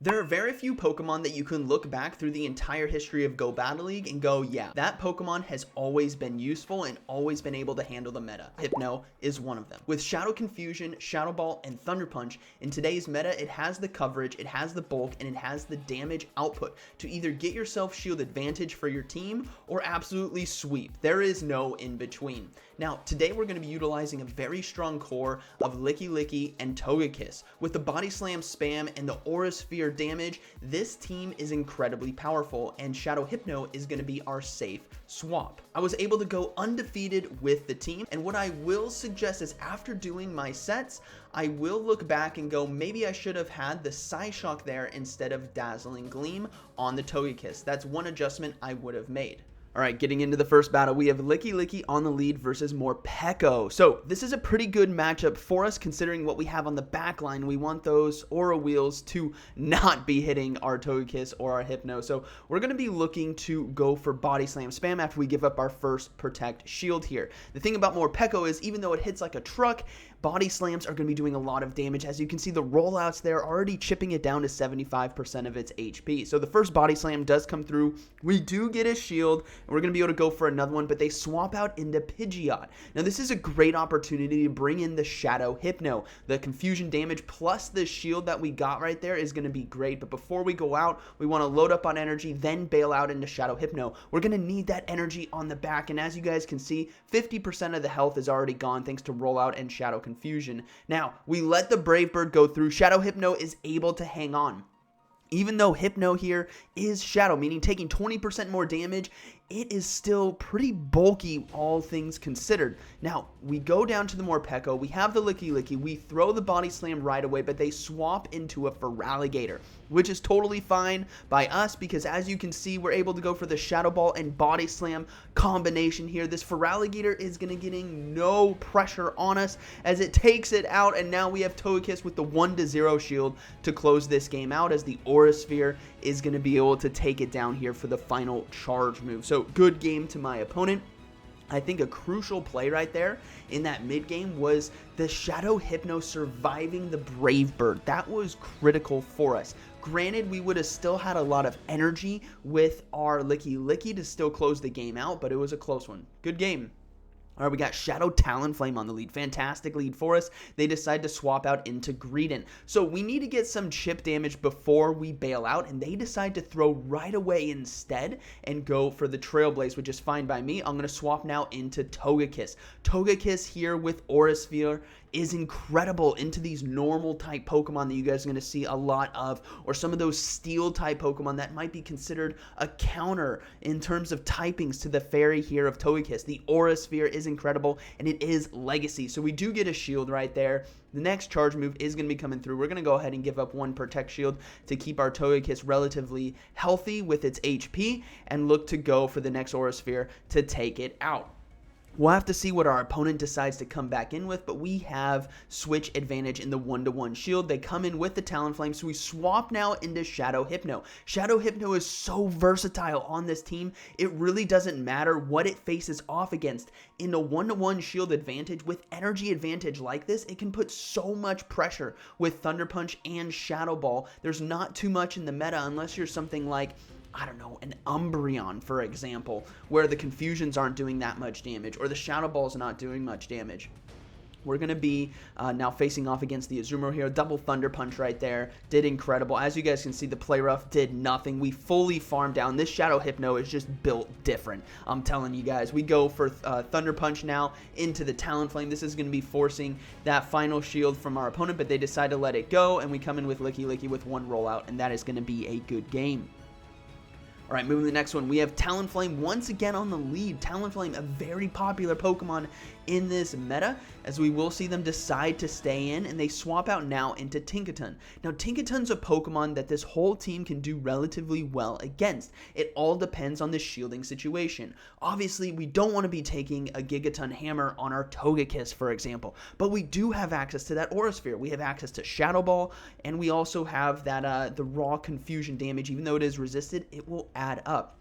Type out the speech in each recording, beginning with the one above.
There are very few Pokemon that you can look back through the entire history of Go Battle League and go, yeah, that Pokemon has always been useful and always been able to handle the meta. Hypno is one of them. With Shadow Confusion, Shadow Ball, and Thunder Punch, in today's meta, it has the coverage, it has the bulk, and it has the damage output to either get yourself shield advantage for your team or absolutely sweep. There is no in between. Now, today we're going to be utilizing a very strong core of Licky Licky and Togekiss. With the Body Slam spam and the Aura Sphere damage, this team is incredibly powerful, and Shadow Hypno is going to be our safe swap. I was able to go undefeated with the team, and what I will suggest is after doing my sets, I will look back and go, maybe I should have had the Psyshock there instead of Dazzling Gleam on the Togekiss. That's one adjustment I would have made. Alright, getting into the first battle, we have Licky Licky on the lead versus Morpeko. So, this is a pretty good matchup for us considering what we have on the back line. We want those Aura Wheels to not be hitting our Togekiss or our Hypno. So, we're going to be looking to go for Body Slam spam after we give up our first Protect shield here. The thing about Morpeko is even though it hits like a truck, Body Slams are going to be doing a lot of damage. As you can see, the rollouts there are already chipping it down to 75% of its HP. So the first Body Slam does come through. We do get a shield, and we're going to be able to go for another one, but they swap out into Pidgeot. Now this is a great opportunity to bring in the Shadow Hypno. The confusion damage plus the shield that we got right there is going to be great, but before we go out, we want to load up on energy, then bail out into Shadow Hypno. We're going to need that energy on the back, and as you guys can see, 50% of the health is already gone thanks to rollout and Shadow Confusion. Now, we let the Brave Bird go through. Shadow Hypno is able to hang on. Even though Hypno here is Shadow, meaning taking 20% more damage, it is still pretty bulky, all things considered. Now, we go down to the Morpeko, we have the Licky Licky, we throw the Body Slam right away, but they swap into a Feraligatr, which is totally fine by us because as you can see, we're able to go for the Shadow Ball and Body Slam combination here. This Feraligatr is going to getting no pressure on us as it takes it out, and now we have Togekiss with the 1-0 shield to close this game out as the Aura Sphere is going to be able to take it down here for the final charge move. So good game to my opponent. I think a crucial play right there in that mid game was the Shadow Hypno surviving the Brave Bird. That was critical for us. Granted, we would have still had a lot of energy with our Licky Licky to still close the game out, but it was a close one. Good game. All right, we got Shadow Talonflame on the lead. Fantastic lead for us. They decide to swap out into Greedent. So we need to get some chip damage before we bail out, and they decide to throw right away instead and go for the Trailblaze, which is fine by me. I'm going to swap now into Togekiss. Togekiss here with Aura Sphere is incredible into these normal type Pokemon that you guys are going to see a lot of, or some of those steel type Pokemon that might be considered a counter in terms of typings to the fairy here of Togekiss. The Aura Sphere is incredible, and it is legacy, so we do get a shield right there. The next charge move is going to be coming through. We're going to go ahead and give up one Protect Shield to keep our Togekiss relatively healthy with its HP and look to go for the next Aura Sphere to take it out. We'll have to see what our opponent decides to come back in with, but we have switch advantage in the 1-to-1 shield. They come in with the Talonflame, so we swap now into Shadow Hypno. Shadow Hypno is so versatile on this team, it really doesn't matter what it faces off against. In a 1-to-1 shield advantage, with energy advantage like this, it can put so much pressure with Thunder Punch and Shadow Ball. There's not too much in the meta unless you're something like, I don't know, an Umbreon, for example, where the Confusions aren't doing that much damage, or the Shadow Ball's not doing much damage. We're going to be now facing off against the Azumarill here. Double Thunder Punch right there. Did incredible. As you guys can see, the Play Rough did nothing. We fully farmed down. This Shadow Hypno is just built different. I'm telling you guys. We go for Thunder Punch now into the Talonflame. This is going to be forcing that final shield from our opponent, but they decide to let it go, and we come in with Licky Licky with one rollout, and that is going to be a good game. All right, moving to the next one, we have Talonflame once again on the lead. Talonflame, a very popular Pokemon in this meta, as we will see them decide to stay in, and they swap out now into Tinkaton. Now, Tinkaton's a Pokemon that this whole team can do relatively well against. It all depends on the shielding situation. Obviously, we don't want to be taking a Gigaton Hammer on our Togekiss, for example, but we do have access to that Aura Sphere. We have access to Shadow Ball, and we also have that the raw Confusion damage. Even though it is resisted, it will add up.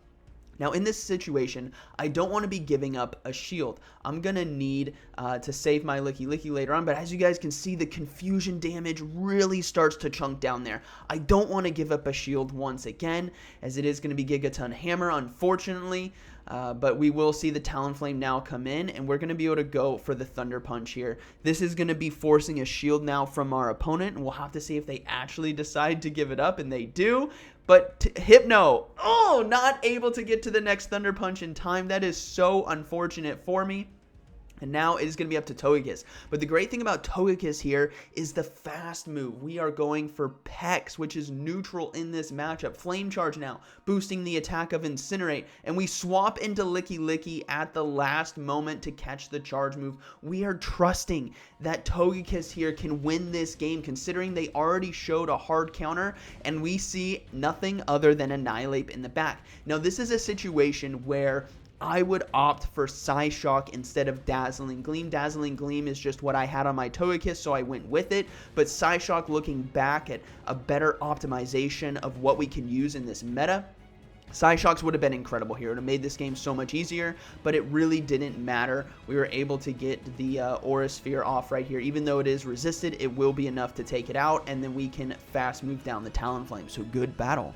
Now, in this situation, I don't want to be giving up a shield. I'm going to need to save my Licky Licky later on, but as you guys can see, the confusion damage really starts to chunk down there. I don't want to give up a shield once again, as it is going to be Gigaton Hammer, unfortunately. But we will see the Talonflame now come in, and we're going to be able to go for the Thunder Punch here. This is going to be forcing a shield now from our opponent, and we'll have to see if they actually decide to give it up, and they do. But Hypno, oh, not able to get to the next Thunder Punch in time. That is so unfortunate for me. And now it is going to be up to Togekiss. But the great thing about Togekiss here is the fast move. We are going for Pex, which is neutral in this matchup. Flame Charge now, boosting the attack of Incinerate. And we swap into Licky Licky at the last moment to catch the charge move. We are trusting that Togekiss here can win this game, considering they already showed a hard counter, and we see nothing other than Annihilate in the back. Now, this is a situation where I would opt for Psyshock instead of Dazzling Gleam. Dazzling Gleam is just what I had on my Togekiss, so I went with it. But Psyshock, looking back at a better optimization of what we can use in this meta, Psyshocks would have been incredible here. It would have made this game so much easier, but it really didn't matter. We were able to get the Aura Sphere off right here. Even though it is resisted, it will be enough to take it out, and then we can fast move down the Talonflame. So good battle.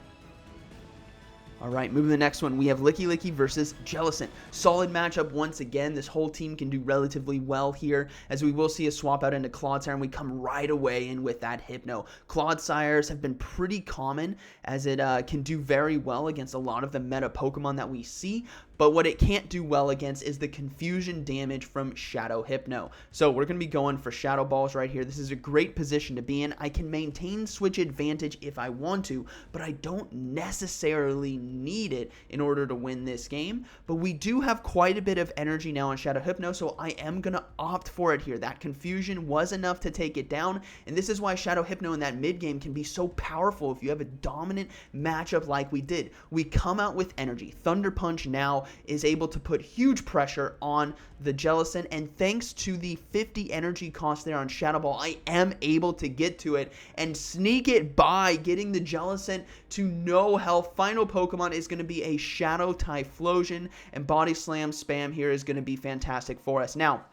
Alright, moving to the next one, we have Licky Licky versus Jellicent. Solid matchup once again. This whole team can do relatively well here, as we will see a swap out into Clodsire, and we come right away in with that Hypno. Clodsires have been pretty common, as it can do very well against a lot of the meta Pokemon that we see, but what it can't do well against is the confusion damage from Shadow Hypno. So we're going to be going for Shadow Balls right here. This is a great position to be in. I can maintain switch advantage if I want to, but I don't necessarily need it in order to win this game. But we do have quite a bit of energy now on Shadow Hypno, so I am going to opt for it here. That confusion was enough to take it down, and this is why Shadow Hypno in that mid game can be so powerful if you have a dominant matchup like we did. We come out with energy. Thunder Punch now is able to put huge pressure on the Jellicent, and thanks to the 50 energy cost there on Shadow Ball, I am able to get to it and sneak it by, getting the Jellicent to no health. Final Pokemon is going to be a Shadow Typhlosion, and Body Slam spam here is going to be fantastic for us. Now,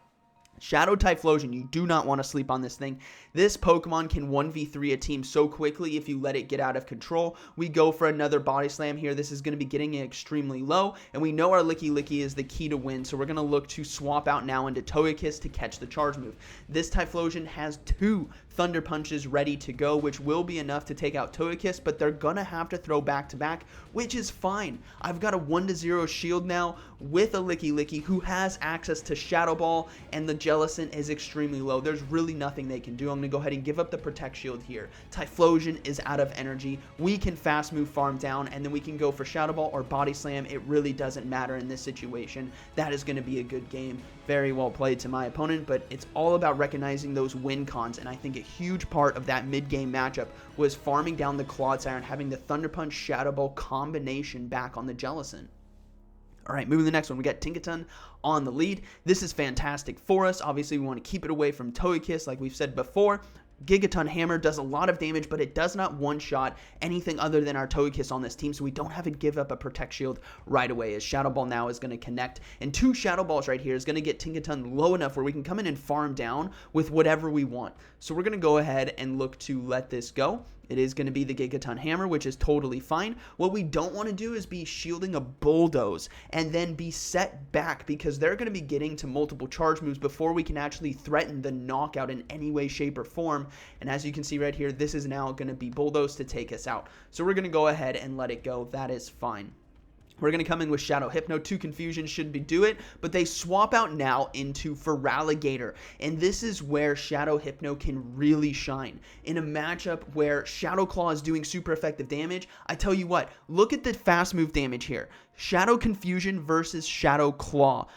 Shadow Typhlosion, you do not want to sleep on this thing. This Pokemon can 1v3 a team so quickly if you let it get out of control. We go for another Body Slam here. This is going to be getting it extremely low, and we know our Licky Licky is the key to win, so we're going to look to swap out now into Togekiss to catch the charge move. This Typhlosion has 2 Thunder Punches ready to go, which will be enough to take out Togekiss, but they're going to have to throw back-to-back, which is fine. I've got a 1-0 shield now with a Licky Licky who has access to Shadow Ball, and the Jellicent is extremely low. There's really nothing they can do. I'm going to go ahead and give up the Protect Shield here. Typhlosion is out of energy. We can fast move farm down, and then we can go for Shadow Ball or Body Slam. It really doesn't matter in this situation. That is going to be a good game. Very well played to my opponent, but it's all about recognizing those win cons, and I think a huge part of that mid-game matchup was farming down the Clodsire and having the Thunder Punch Shadow Ball combination back on the Jellicent. Alright, moving to the next one, we got Tinkaton on the lead. This is fantastic for us. Obviously, we want to keep it away from Togekiss, like we've said before. Gigaton Hammer does a lot of damage, but it does not one-shot anything other than our Togekiss on this team, so we don't have to give up a Protect Shield right away, as Shadow Ball now is going to connect. And 2 Shadow Balls right here is going to get Tinkaton low enough where we can come in and farm down with whatever we want. So we're going to go ahead and look to let this go. It is going to be the Gigaton Hammer, which is totally fine. What we don't want to do is be shielding a Bulldoze and then be set back, because they're going to be getting to multiple charge moves before we can actually threaten the knockout in any way, shape, or form. And as you can see right here, this is now going to be Bulldoze to take us out. So we're going to go ahead and let it go. That is fine. We're going to come in with Shadow Hypno. 2 Confusion should do it, but they swap out now into Feraligatr, and this is where Shadow Hypno can really shine. In a matchup where Shadow Claw is doing super effective damage, I tell you what, look at the fast move damage here. Shadow Confusion versus Shadow Claw.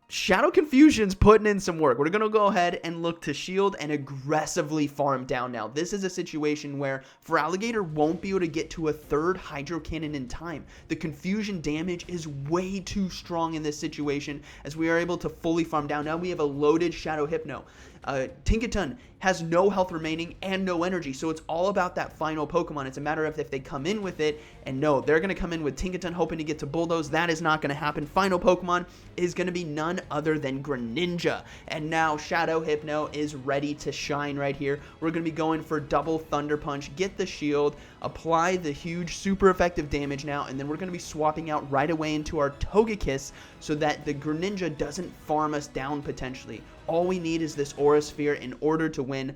Shadow Confusion's putting in some work. We're going to go ahead and look to shield and aggressively farm down now. This is a situation where Feraligatr won't be able to get to a 3rd Hydro Cannon in time. The confusion damage is way too strong in this situation, as we are able to fully farm down. Now we have a loaded Shadow Hypno. Tinkaton has no health remaining and no energy, so it's all about that final Pokemon. It's a matter of if they come in with it, and no, they're going to come in with Tinkaton hoping to get to Bulldoze. That is not going to happen. Final Pokemon is going to be none other than Greninja, and now Shadow Hypno is ready to shine right here. We're going to be going for double Thunder Punch, get the shield, apply the huge super effective damage now, and then we're going to be swapping out right away into our Togekiss so that the Greninja doesn't farm us down potentially. All we need is this Aura Sphere in order to win.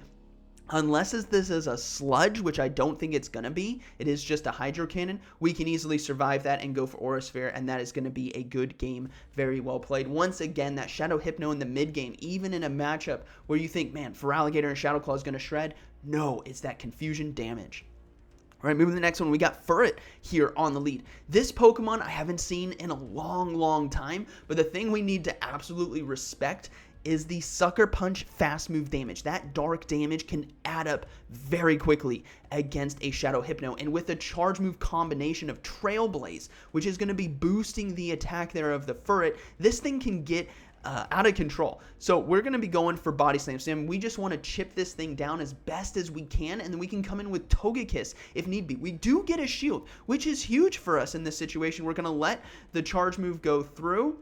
Unless this is a Sludge, which I don't think it's going to be. It is just a Hydro Cannon. We can easily survive that and go for Aura Sphere, and that is going to be a good game. Very well played. Once again, that Shadow Hypno in the mid game, even in a matchup where you think, man, Feraligatr and Shadow Claw is going to shred. No, it's that confusion damage. All right, moving to the next one, we got Furret here on the lead. This Pokemon I haven't seen in a long time, but the thing we need to absolutely respect is the Sucker Punch fast move damage. That dark damage can add up very quickly against a Shadow Hypno, and with a charge move combination of Trailblaze, which is going to be boosting the attack there of the Furret, this thing can get out of control. So we're going to be going for Body Slam. Sam, we just want to chip this thing down as best as we can, and then we can come in with Togekiss if need be. We do get a shield, which is huge for us in this situation. We're going to let the charge move go through,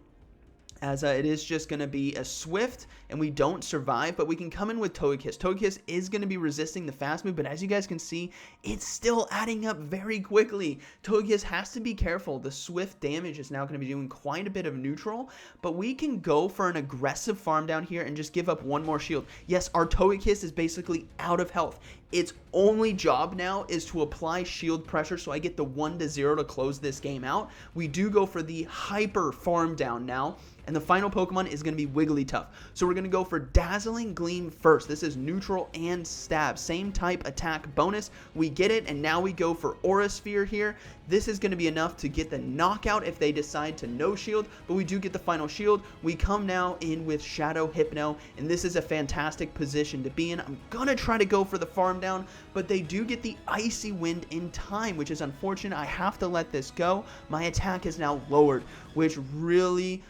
as it is just going to be a Swift, and we don't survive, but we can come in with Togekiss. Togekiss is going to be resisting the fast move, but as you guys can see, it's still adding up very quickly. Togekiss has to be careful. The Swift damage is now going to be doing quite a bit of neutral, but we can go for an aggressive farm down here and just give up one more shield. Yes, our Togekiss is basically out of health. Its only job now is to apply shield pressure, so I get the 1-0 to close this game out. We do go for the hyper farm down now, and the final Pokemon is going to be Wigglytuff. So we're going to go for Dazzling Gleam first. This is neutral and stab. Same type attack bonus. We get it, and now we go for Aura Sphere here. This is going to be enough to get the knockout if they decide to no shield, but we do get the final shield. We come now in with Shadow Hypno, and this is a fantastic position to be in. I'm going to try to go for the farm down, but they do get the Icy Wind in time, which is unfortunate. I have to let this go. My attack is now lowered, which really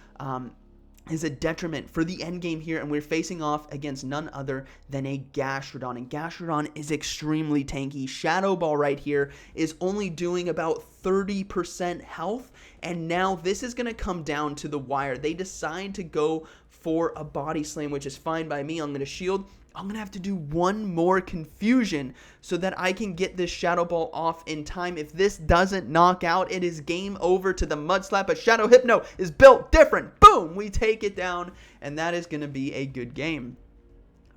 is a detriment for the end game here, and we're facing off against none other than a Gastrodon, and Gastrodon is extremely tanky. Shadow Ball right here is only doing about 30% health, and now this is going to come down to the wire. They decide to go for a Body Slam, which is fine by me. I'm going to shield. I'm going to have to do one more Confusion so that I can get this Shadow Ball off in time. If this doesn't knock out, it is game over to the Mud Slap. But Shadow Hypno is built different. Boom! We take it down, and that is going to be a good game.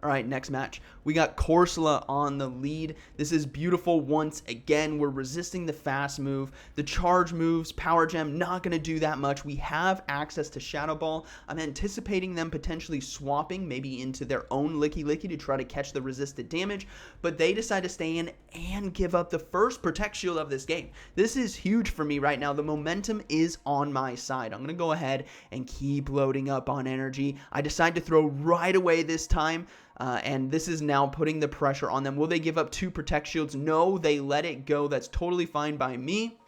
All right, next match. We got Corsola on the lead. This is beautiful once again. We're resisting the fast move. The charge moves, Power Gem, not going to do that much. We have access to Shadow Ball. I'm anticipating them potentially swapping maybe into their own Licky Licky to try to catch the resisted damage, but they decide to stay in and give up the first Protect Shield of this game. This is huge for me right now. The momentum is on my side. I'm going to go ahead and keep loading up on energy. I decide to throw right away this time. And this is now putting the pressure on them. Will they give up 2 Protect Shields? No, they let it go. That's totally fine by me.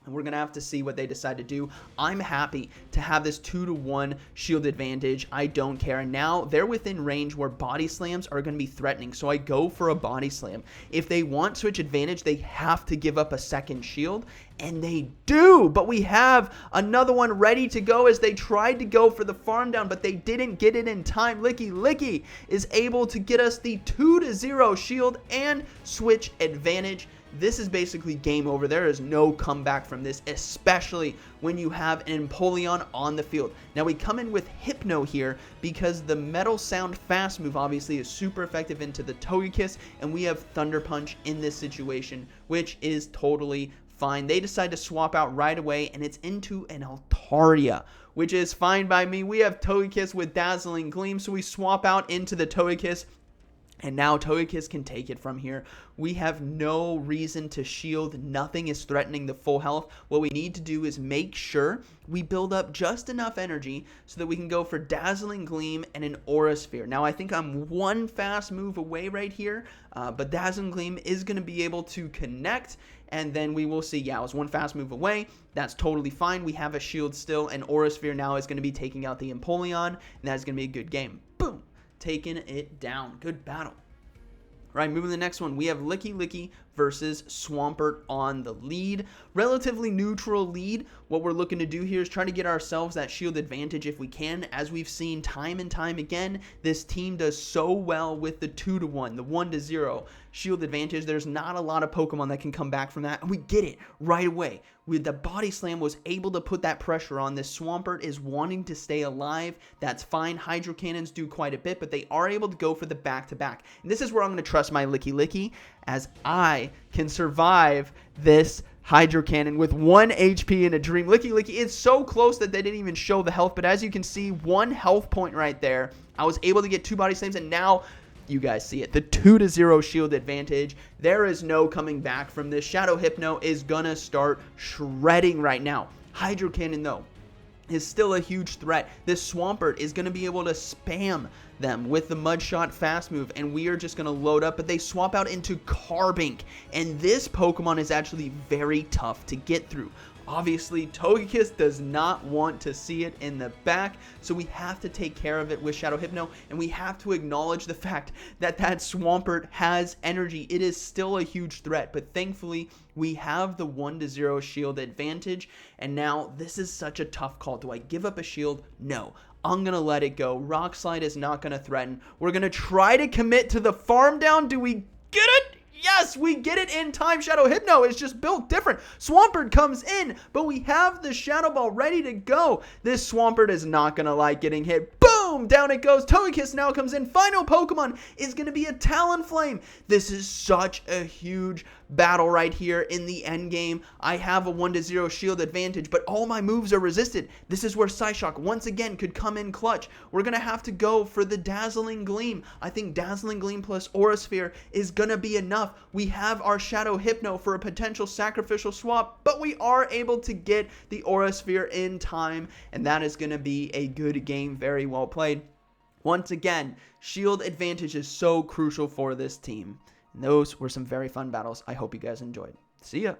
And we're going to have to see what they decide to do. I'm happy to have this 2-to-1 shield advantage. I don't care. And now they're within range where Body Slams are going to be threatening. So I go for a Body Slam. If they want switch advantage, they have to give up a second shield. And they do. But we have another one ready to go as they tried to go for the farm down, but they didn't get it in time. Licky Licky is able to get us the 2-to-0 shield and switch advantage. This is basically game over. There is no comeback from this, especially when you have an Empoleon on the field. Now we come in with Hypno here because the Metal Sound fast move obviously is super effective into the Togekiss, and we have Thunder Punch in this situation, which is totally fine. They decide to swap out right away, and it's into an Altaria, which is fine by me. We have Togekiss with Dazzling Gleam, so we swap out into the Togekiss. And now Togekiss can take it from here. We have no reason to shield. Nothing is threatening the full health. What we need to do is make sure we build up just enough energy so that we can go for Dazzling Gleam and an Aura Sphere. Now, I think I'm one fast move away right here, but Dazzling Gleam is going to be able to connect, and then we will see. Yeah, I was one fast move away. That's totally fine. We have a shield still, and Aura Sphere now is going to be taking out the Empoleon, and that's going to be a good game. Boom. taking it down. Good battle. Right, moving to the next one, we have Licky versus Swampert on the lead. Relatively neutral lead. What we're looking to do here is try to get ourselves that shield advantage if we can. As we've seen time and time again, this team does so well with the 2-1, the 1-0 shield advantage. There's not a lot of Pokemon that can come back from that, and we get it right away. With the body slam was able to put that pressure on. This Swampert is wanting to stay alive. That's fine. Hydro Cannons do quite a bit, but they are able to go for the back-to-back. And this is where I'm going to trust my Licky, as I can survive this Hydro Cannon with 1 HP in a dream. Licky is so close that they didn't even show the health, but as you can see, 1 health point right there. I was able to get 2 body slams, and now you guys see it. The 2-0 shield advantage. There is no coming back from this. Shadow Hypno is gonna start shredding right now. Hydro Cannon, though, is still a huge threat. This Swampert is going to be able to spam them with the Mud Shot fast move, and we are just going to load up, but they swap out into Carbink, and this Pokemon is actually very tough to get through. Obviously, Togekiss does not want to see it in the back, so we have to take care of it with Shadow Hypno, and we have to acknowledge the fact that that Swampert has energy. It is still a huge threat, but thankfully, we have the 1-0 shield advantage, and now this is such a tough call. Do I give up a shield? No. I'm going to let it go. Rock Slide is not going to threaten. We're going to try to commit to the farm down. Do we get it? Yes, we get it in time. Shadow Hypno is just built different. Swampert comes in, but we have the Shadow Ball ready to go. This Swampert is not going to like getting hit. Boom! Down it goes. Togekiss now comes in. Final Pokemon is going to be a Talonflame. This is such a huge battle right here in the end game. I have a 1-0 shield advantage, but all my moves are resisted. This is where Psyshock once again could come in clutch. We're going to have to go for the Dazzling Gleam. I think Dazzling Gleam plus Aura Sphere is going to be enough. We have our Shadow Hypno for a potential sacrificial swap, but we are able to get the Aura Sphere in time, and that is going to be a good game. Very well played. Once again, shield advantage is so crucial for this team. And those were some very fun battles. I hope you guys enjoyed. See ya.